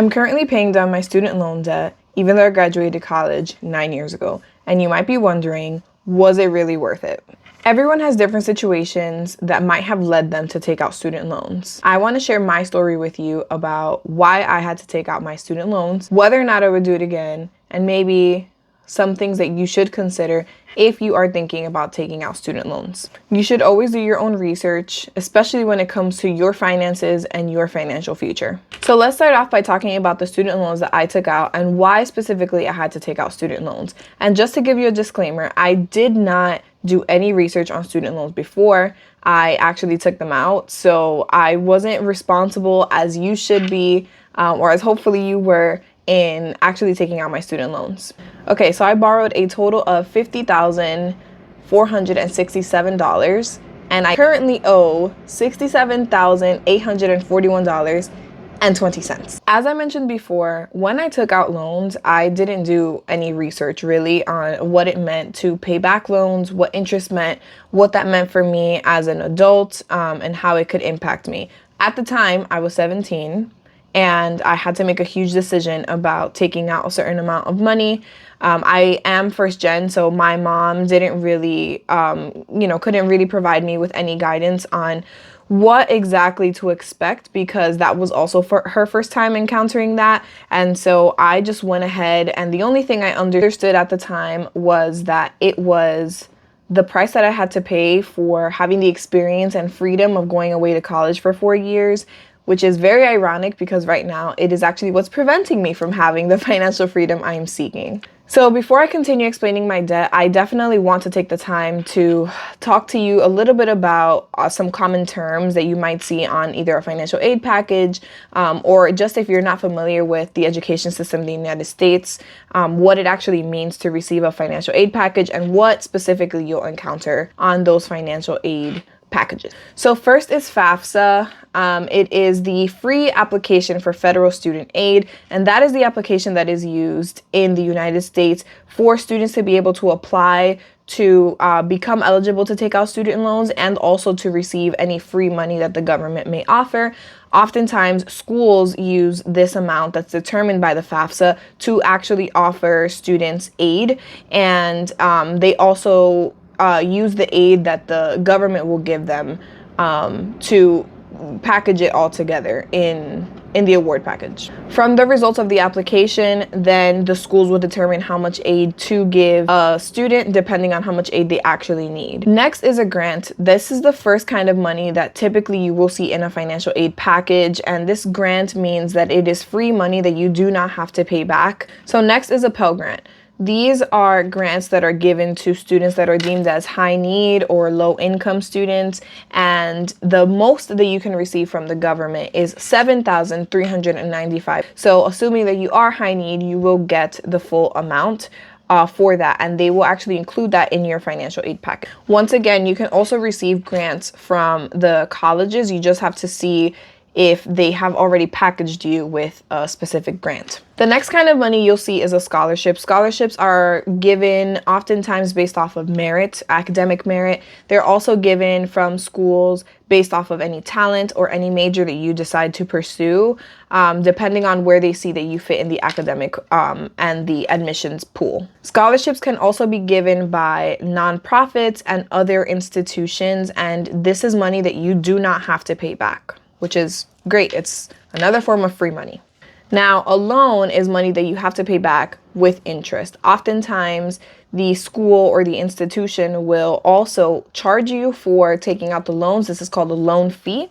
I'm currently paying down my student loan debt, even though I graduated college 9 years ago. And you might be wondering, was it really worth it? Everyone has different situations that might have led them to take out student loans. I want to share my story with you about why I had to take out my student loans, whether or not I would do it again, and maybe some things that you should consider if you are thinking about taking out student loans. You should always do your own research, especially when it comes to your finances and your financial future. So let's start off by talking about the student loans that I took out and why specifically I had to take out student loans. And just to give you a disclaimer, I did not do any research on student loans before I actually took them out. So I wasn't responsible as you should be, or as hopefully you were, in actually taking out my student loans. Okay, so I borrowed a total of $50,467, and I currently owe $67,841.20. As I mentioned before, when I took out loans, I didn't do any research really on what it meant to pay back loans, what interest meant, what that meant for me as an adult, and how it could impact me. At the time, I was 17. And I had to make a huge decision about taking out a certain amount of money. I am first gen, so my mom didn't really, couldn't really provide me with any guidance on what exactly to expect, because that was also for her first time encountering that. And so I just went ahead, and the only thing I understood at the time was that it was the price that I had to pay for having the experience and freedom of going away to college for 4 years, which is very ironic because right now it is actually what's preventing me from having the financial freedom I am seeking. So before I continue explaining my debt, I definitely want to take the time to talk to you a little bit about some common terms that you might see on either a financial aid package, or just if you're not familiar with the education system in the United States, what it actually means to receive a financial aid package and what specifically you'll encounter on those financial aid packages. So first is FAFSA. It is the free application for federal student aid, and that is the application that is used in the United States for students to be able to apply to become eligible to take out student loans and also to receive any free money that the government may offer. Oftentimes, schools use this amount that's determined by the FAFSA to actually offer students aid, and they also use the aid that the government will give them to package it all together in the award package. From the results of the application, then the schools will determine how much aid to give a student depending on how much aid they actually need. Next is a grant. This is the first kind of money that typically you will see in a financial aid package, and this grant means that it is free money that you do not have to pay back. So next is a Pell Grant. These are grants that are given to students that are deemed as high need or low income students, and the most that you can receive from the government is $7,395. So assuming that you are high need, you will get the full amount for that, and they will actually include that in your financial aid package. Once again, you can also receive grants from the colleges. You just have to see if they have already packaged you with a specific grant. The next kind of money you'll see is a scholarship. Scholarships are given oftentimes based off of merit, academic merit. They're also given from schools based off of any talent or any major that you decide to pursue, depending on where they see that you fit in the academic and the admissions pool. Scholarships can also be given by nonprofits and other institutions, and this is money that you do not have to pay back, which is great. It's another form of free money. Now, a loan is money that you have to pay back with interest. Oftentimes, the school or the institution will also charge you for taking out the loans. This is called a loan fee,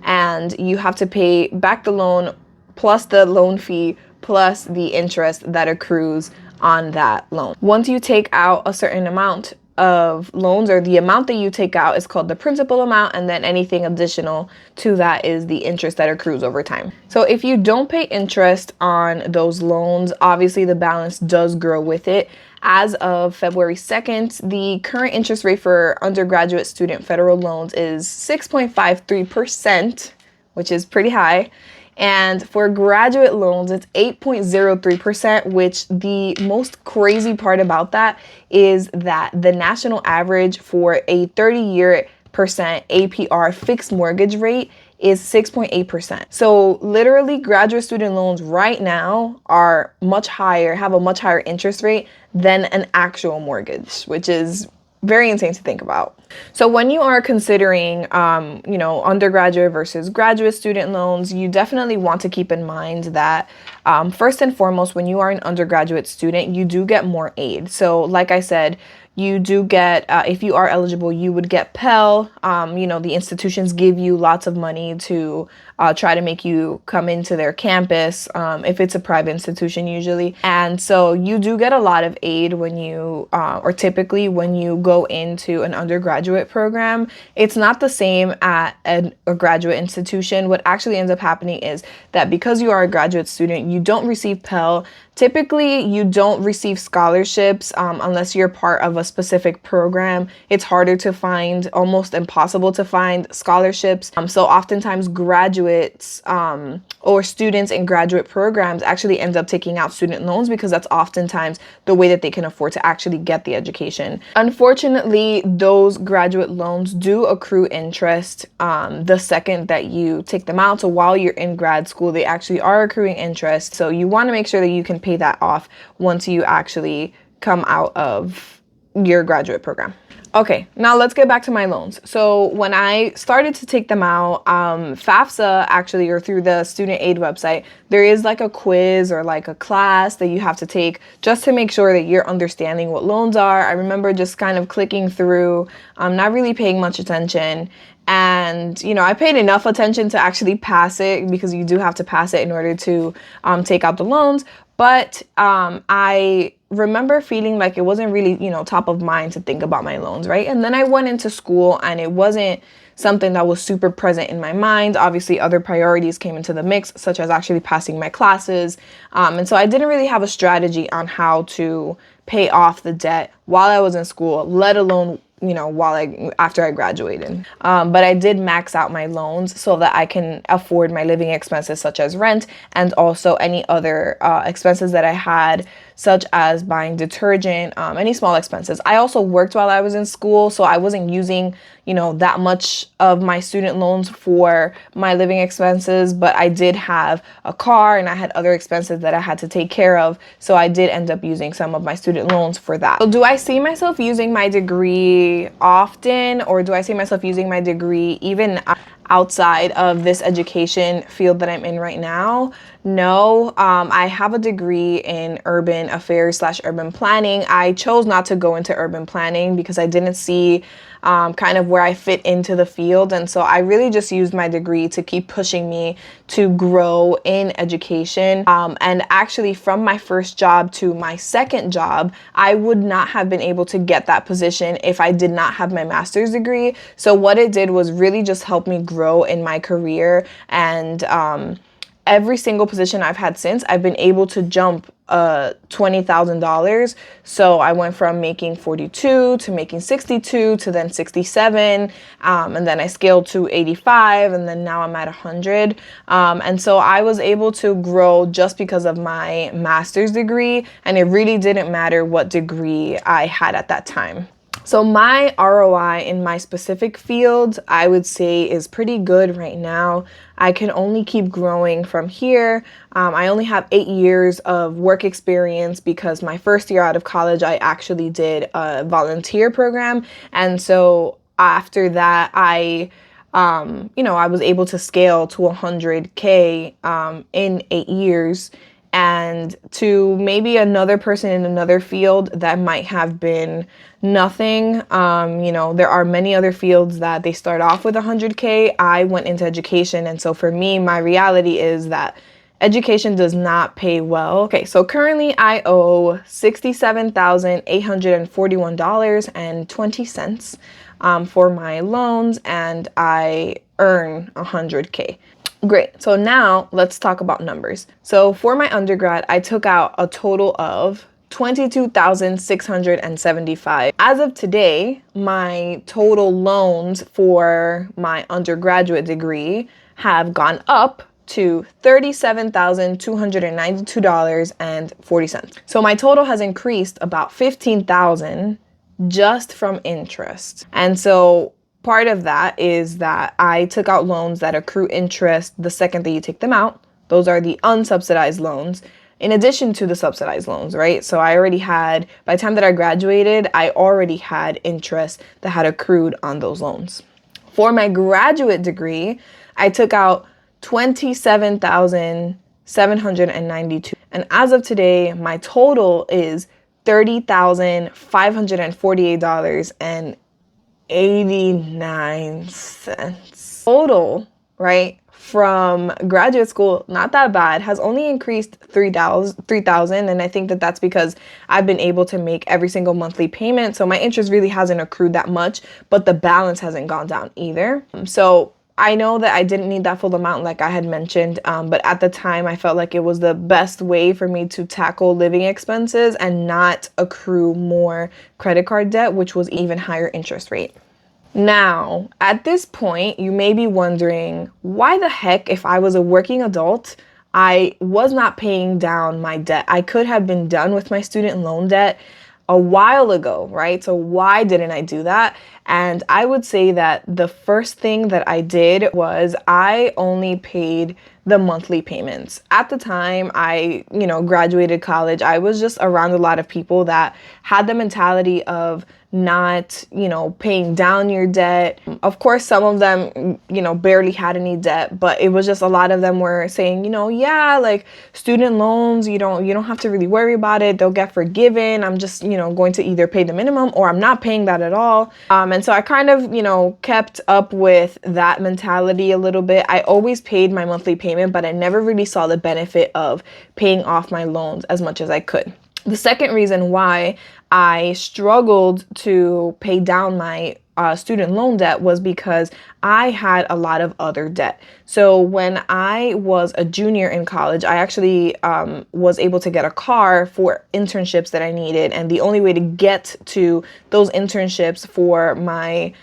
and you have to pay back the loan plus the loan fee plus the interest that accrues on that loan. Once you take out a certain amount of loans, or the amount that you take out is called the principal amount, and then anything additional to that is the interest that accrues over time. So if you don't pay interest on those loans, obviously the balance does grow with it. As of February 2nd, the current interest rate for undergraduate student federal loans is 6.53%, which is pretty high. And for graduate loans, it's 8.03%, which the most crazy part about that is that the national average for a 30-year % APR fixed mortgage rate is 6.8%. So literally graduate student loans right now are much higher, have a much higher interest rate than an actual mortgage, which is very insane to think about. So when you are considering, undergraduate versus graduate student loans, you definitely want to keep in mind that first and foremost, when you are an undergraduate student, you do get more aid. So like I said, you do get, if you are eligible, you would get Pell. The institutions give you lots of money to try to make you come into their campus, if it's a private institution usually. And so you do get a lot of aid when you, or typically when you go into an undergraduate program. It's not the same at a graduate institution. What actually ends up happening is that because you are a graduate student, you don't receive Pell. Typically, you don't receive scholarships unless you're part of a specific program. It's harder to find, almost impossible to find scholarships. So oftentimes graduates or students in graduate programs actually end up taking out student loans because that's oftentimes the way that they can afford to actually get the education. Unfortunately, those graduate loans do accrue interest the second that you take them out. So while you're in grad school, they actually are accruing interest. So you want to make sure that you can pay that off once you actually come out of your graduate program. Okay, now let's get back to my loans. So when I started to take them out, FAFSA actually, or through the student aid website, there is like a quiz or like a class that you have to take just to make sure that you're understanding what loans are. I remember just kind of clicking through, not really paying much attention. And, I paid enough attention to actually pass it, because you do have to pass it in order to take out the loans. But I remember feeling like it wasn't really, top of mind to think about my loans, right? And then I went into school and it wasn't something that was super present in my mind. Obviously, other priorities came into the mix, such as actually passing my classes. And so I didn't really have a strategy on how to pay off the debt while I was in school, let alone after I graduated. But I did max out my loans so that I can afford my living expenses, such as rent, and also any other expenses that I had, such as buying detergent, any small expenses. I also worked while I was in school, so I wasn't using, that much of my student loans for my living expenses, but I did have a car and I had other expenses that I had to take care of. So I did end up using some of my student loans for that. So do I see myself using my degree often, or do I see myself using my degree even outside of this education field that I'm in right now? No, I have a degree in urban affairs / urban planning. I chose not to go into urban planning because I didn't see kind of where I fit into the field. And so I really just used my degree to keep pushing me to grow in education. And actually from my first job to my second job, I would not have been able to get that position if I did not have my master's degree. So what it did was really just help me grow in my career. And every single position I've had since, I've been able to jump $20,000. So I went from making 42 to making 62 to then 67. And then I scaled to 85, and then now I'm at 100. And so I was able to grow just because of my master's degree. And it really didn't matter what degree I had at that time. So my ROI in my specific field, I would say, is pretty good right now. I can only keep growing from here. I only have 8 years of work experience because my first year out of college, I actually did a volunteer program. And so after that, I was able to scale to 100K in 8 years. And to maybe another person in another field, that might have been nothing. There are many other fields that they start off with 100K. I went into education. And so for me, my reality is that education does not pay well. Okay, so currently I owe $67,841.20 for my loans, and I earn 100K. Great. So now let's talk about numbers. So for my undergrad, I took out a total of $22,675. As of today, my total loans for my undergraduate degree have gone up to $37,292.40. So my total has increased about $15,000 just from interest. And so Part of that is that I took out loans that accrue interest the second that you take them out. Those are the unsubsidized loans, in addition to the subsidized loans, right? So I already had, by the time that I graduated, I already had interest that had accrued on those loans. For my graduate degree, I took out $27,792. And as of today, my total is $30,548.89. Total, right, from graduate school, not that bad, has only increased 3,000, and I think that that's because I've been able to make every single monthly payment, so my interest really hasn't accrued that much, but the balance hasn't gone down either. So I know that I didn't need that full amount like I had mentioned, but at the time I felt like it was the best way for me to tackle living expenses and not accrue more credit card debt, which was even higher interest rate. Now, at this point, you may be wondering, why the heck, if I was a working adult, I was not paying down my debt? I could have been done with my student loan debt a while ago, right? So why didn't I do that? And I would say that the first thing that I did was I only paid the monthly payments. At the time I, graduated college, I was just around a lot of people that had the mentality of not, paying down your debt. Of course, some of them, barely had any debt, but it was just a lot of them were saying, yeah, like student loans, you don't have to really worry about it. They'll get forgiven. I'm just, going to either pay the minimum or I'm not paying that at all. And so I kind of, kept up with that mentality a little bit. I always paid my monthly payment, but I never really saw the benefit of paying off my loans as much as I could. The second reason why I struggled to pay down my student loan debt was because I had a lot of other debt. So when I was a junior in college, I actually was able to get a car for internships that I needed. And the only way to get to those internships for my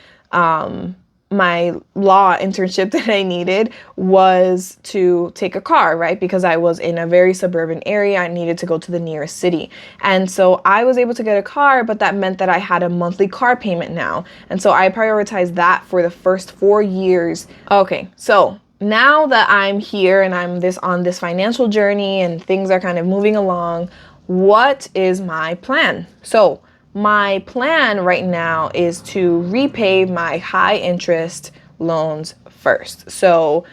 law internship that I needed was to take a car, right? Because I was in a very suburban area. I needed to go to the nearest city. And so I was able to get a car, but that meant that I had a monthly car payment now. And so I prioritized that for the first 4 years. Okay, so now that I'm here and I'm on this financial journey and things are kind of moving along, what is my plan? So my plan right now is to repay my high interest loans first. So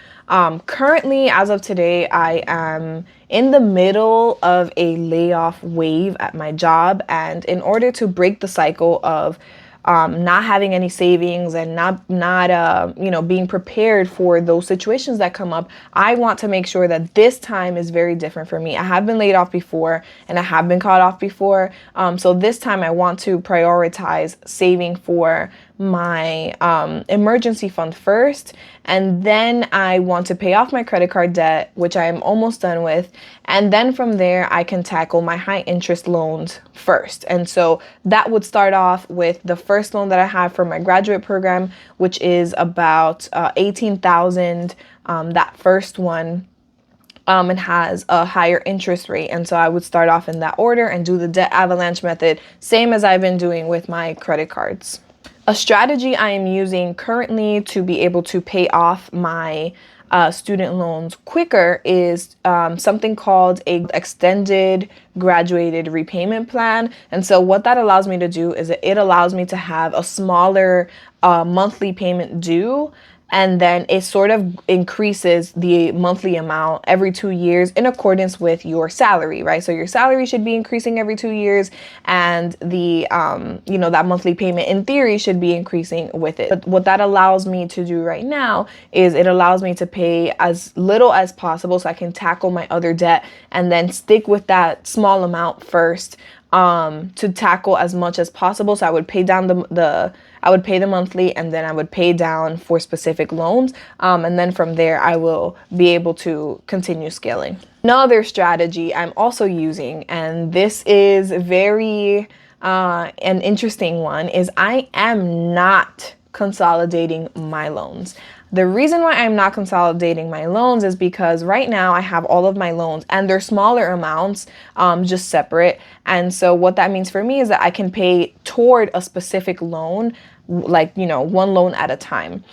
currently, as of today, I am in the middle of a layoff wave at my job. And in order to break the cycle of not having any savings and not being prepared for those situations that come up, I want to make sure that this time is very different for me. I have been laid off before and I have been caught off before. So this time I want to prioritize saving for my emergency fund first, and then I want to pay off my credit card debt, which I am almost done with, and then from there I can tackle my high interest loans first. And so that would start off with the first loan that I have for my graduate program, which is about $18,000. That first one it has a higher interest rate. And so I would start off in that order and do the debt avalanche method, same as I've been doing with my credit cards. A strategy I am using currently to be able to pay off my student loans quicker is something called a extended graduated repayment plan. And so what that allows me to do is it allows me to have a smaller monthly payment due, and then it sort of increases the monthly amount every 2 years in accordance with your salary, right? So your salary should be increasing every 2 years, and the that monthly payment in theory should be increasing with it. But what that allows me to do right now is it allows me to pay as little as possible so I can tackle my other debt and then stick with that small amount first to tackle as much as possible. So I would pay down I would pay the monthly, and then I would pay down for specific loans. And then from there, I will be able to continue scaling. Another strategy I'm also using, and this is very an interesting one, is I am not consolidating my loans. The reason why I'm not consolidating my loans is because right now I have all of my loans and they're smaller amounts, just separate. And so what that means for me is that I can pay toward a specific loan like, one loan at a time.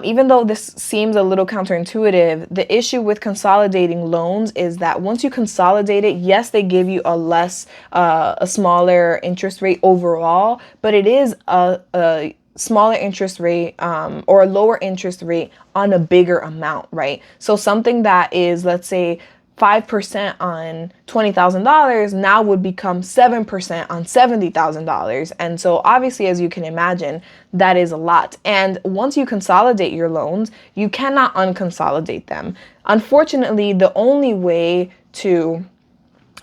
Even though this seems a little counterintuitive, the issue with consolidating loans is that once you consolidate it, yes, they give you a smaller interest rate overall, but it is a smaller interest rate or a lower interest rate on a bigger amount, right? So something that is, let's say, 5% on $20,000 now would become 7% on $70,000. And so obviously, as you can imagine, that is a lot. And once you consolidate your loans, you cannot unconsolidate them. Unfortunately, the only way to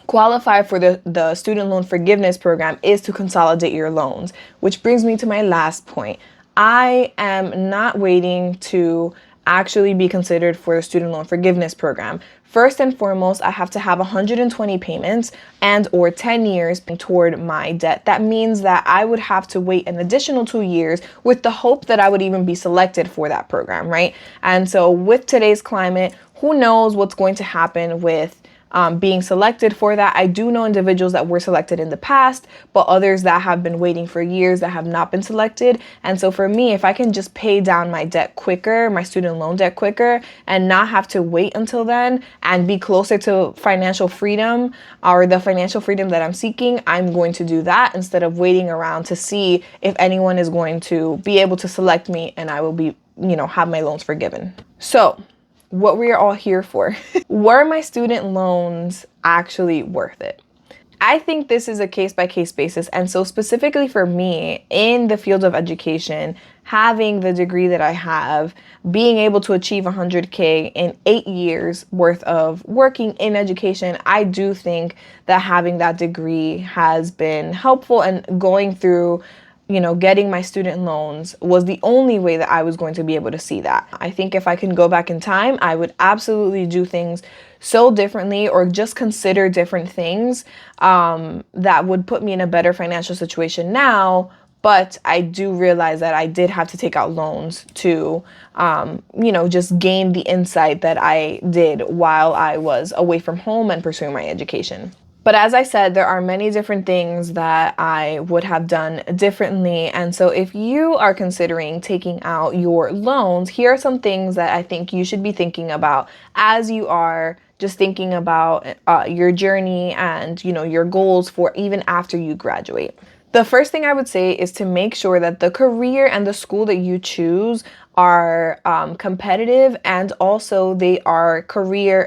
qualify for the student loan forgiveness program is to consolidate your loans, which brings me to my last point. I am not waiting to actually be considered for the student loan forgiveness program. First and foremost, I have to have 120 payments and or 10 years toward my debt. That means that I would have to wait an additional 2 years with the hope that I would even be selected for that program, right? And so with today's climate, who knows what's going to happen with being selected for that. I do know individuals that were selected in the past, but others that have been waiting for years that have not been selected. And so for me, if I can just pay down my debt quicker, my student loan debt quicker, and not have to wait until then and be closer to financial freedom or the financial freedom that I'm seeking, I'm going to do that instead of waiting around to see if anyone is going to be able to select me and I will be, have my loans forgiven. So what we are all here for. Were my student loans actually worth it? I think this is a case-by-case basis. And so specifically for me, in the field of education, having the degree that I have, being able to achieve 100K in 8 years worth of working in education, I do think that having that degree has been helpful, and going through getting my student loans was the only way that I was going to be able to see that. I think if I can go back in time, I would absolutely do things so differently, or just consider different things that would put me in a better financial situation now. But I do realize that I did have to take out loans to, just gain the insight that I did while I was away from home and pursuing my education. But as I said, there are many different things that I would have done differently. And so if you are considering taking out your loans, here are some things that I think you should be thinking about as you are just thinking about your journey and, your goals for even after you graduate. The first thing I would say is to make sure that the career and the school that you choose are competitive, and also they are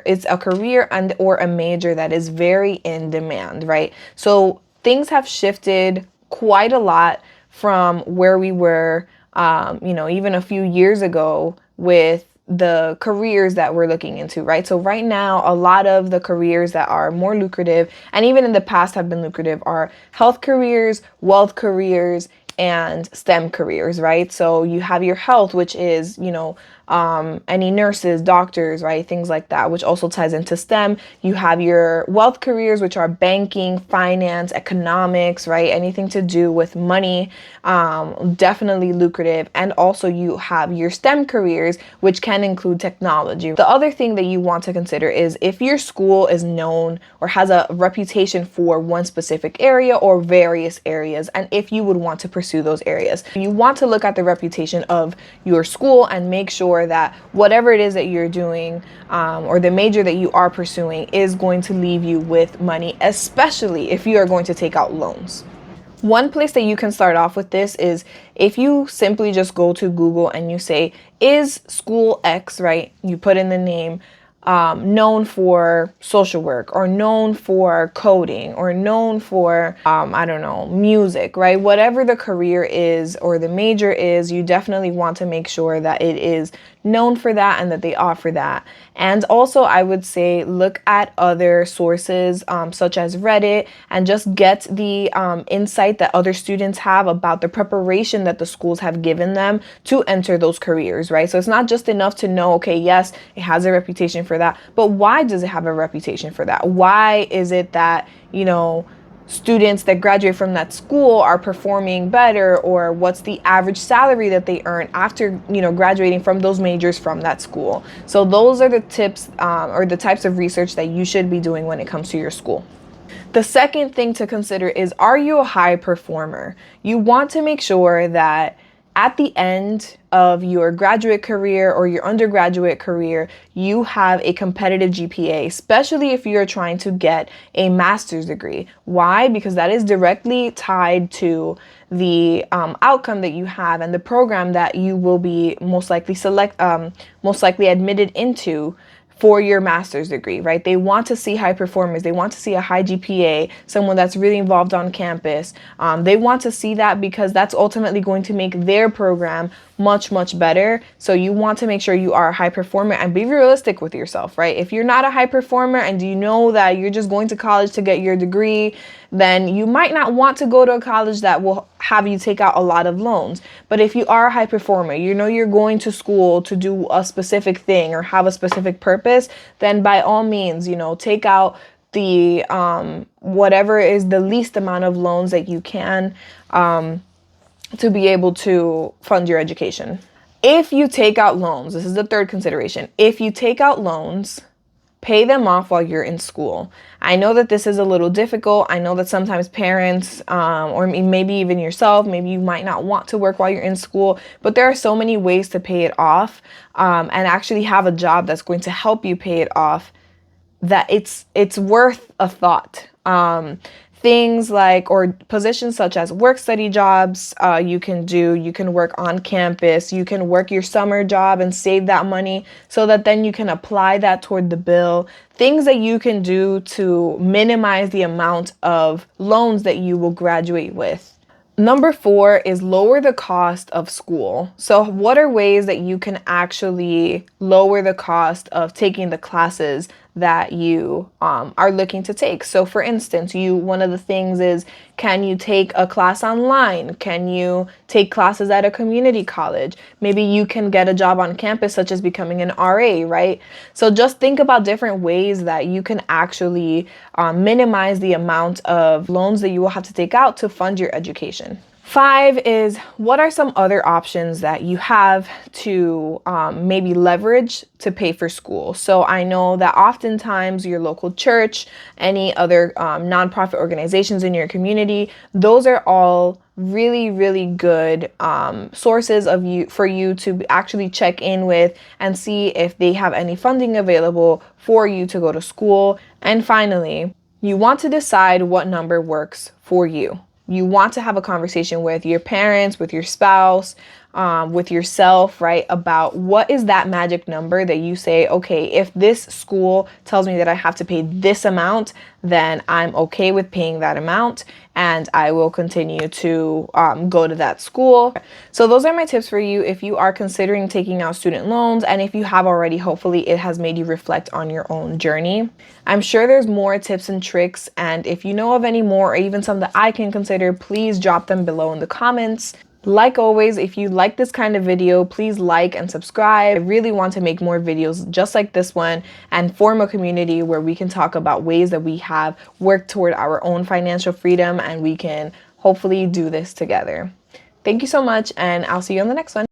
it's a career and or a major that is very in demand, right? So things have shifted quite a lot from where we were, even a few years ago with the careers that we're looking into, right? So right now, a lot of the careers that are more lucrative, and even in the past have been lucrative, are health careers, wealth careers, and STEM careers, right? So you have your health, which is, any nurses, doctors, right? Things like that, which also ties into STEM. You have your wealth careers, which are banking, finance, economics, right? Anything to do with money, definitely lucrative. And also you have your STEM careers, which can include technology. The other thing that you want to consider is if your school is known or has a reputation for one specific area or various areas, and if you would want to pursue those areas. You want to look at the reputation of your school and make sure that whatever it is that you're doing or the major that you are pursuing is going to leave you with money, especially if you are going to take out loans. One place that you can start off with this is if you simply just go to Google and you say, is school X, right? You put in the name, known for social work, or known for coding, or known for, music, right? Whatever the career is or the major is, you definitely want to make sure that it is known for that and that they offer that. And also, I would say look at other sources such as Reddit, and just get the insight that other students have about the preparation that the schools have given them to enter those careers, right? So it's not just enough to know, okay, yes, it has a reputation for that, but why does it have a reputation for that? Why is it that, students that graduate from that school are performing better, or what's the average salary that they earn after, graduating from those majors from that school? So those are the tips or the types of research that you should be doing when it comes to your school. The second thing to consider is, are you a high performer? You want to make sure that at the end of your graduate career or your undergraduate career, you have a competitive GPA, especially if you're trying to get a master's degree. Why? Because that is directly tied to the outcome that you have and the program that you will be most likely admitted into for your master's degree, right? They want to see high performers. They want to see a high GPA, someone that's really involved on campus. They want to see that because that's ultimately going to make their program much, much better. So you want to make sure you are a high performer and be realistic with yourself, right? If you're not a high performer and you know that you're just going to college to get your degree, then you might not want to go to a college that will have you take out a lot of loans. But if you are a high performer, you know you're going to school to do a specific thing or have a specific purpose, then by all means, take out the whatever is the least amount of loans that you can to be able to fund your education. If you take out loans, this is the third consideration. If you take out loans, pay them off while you're in school. I know that this is a little difficult. I know that sometimes parents, or maybe even yourself, maybe you might not want to work while you're in school, but there are so many ways to pay it off and actually have a job that's going to help you pay it off that it's worth a thought. Things like, or positions such as work study jobs, you can work on campus, you can work your summer job and save that money so that then you can apply that toward the bill. Things that you can do to minimize the amount of loans that you will graduate with. Number 4 is lower the cost of school. So what are ways that you can actually lower the cost of taking the classes that you are looking to take? So for instance, one of the things is, can you take a class online? Can you take classes at a community college? Maybe you can get a job on campus, such as becoming an RA, right? So just think about different ways that you can actually minimize the amount of loans that you will have to take out to fund your education. 5 is, what are some other options that you have to maybe leverage to pay for school? So I know that oftentimes your local church, any other nonprofit organizations in your community, those are all really, really good sources for you to actually check in with and see if they have any funding available for you to go to school. And finally, you want to decide what number works for you. You want to have a conversation with your parents, with your spouse, with yourself, right? About what is that magic number that you say, okay, if this school tells me that I have to pay this amount, then I'm okay with paying that amount and I will continue to go to that school. So those are my tips for you if you are considering taking out student loans, and if you have already, hopefully it has made you reflect on your own journey. I'm sure there's more tips and tricks, and if you know of any more or even some that I can consider, please drop them below in the comments. Like always, if you like this kind of video, please like and subscribe. I really want to make more videos just like this one and form a community where we can talk about ways that we have worked toward our own financial freedom, and we can hopefully do this together. Thank you so much, and I'll see you on the next one.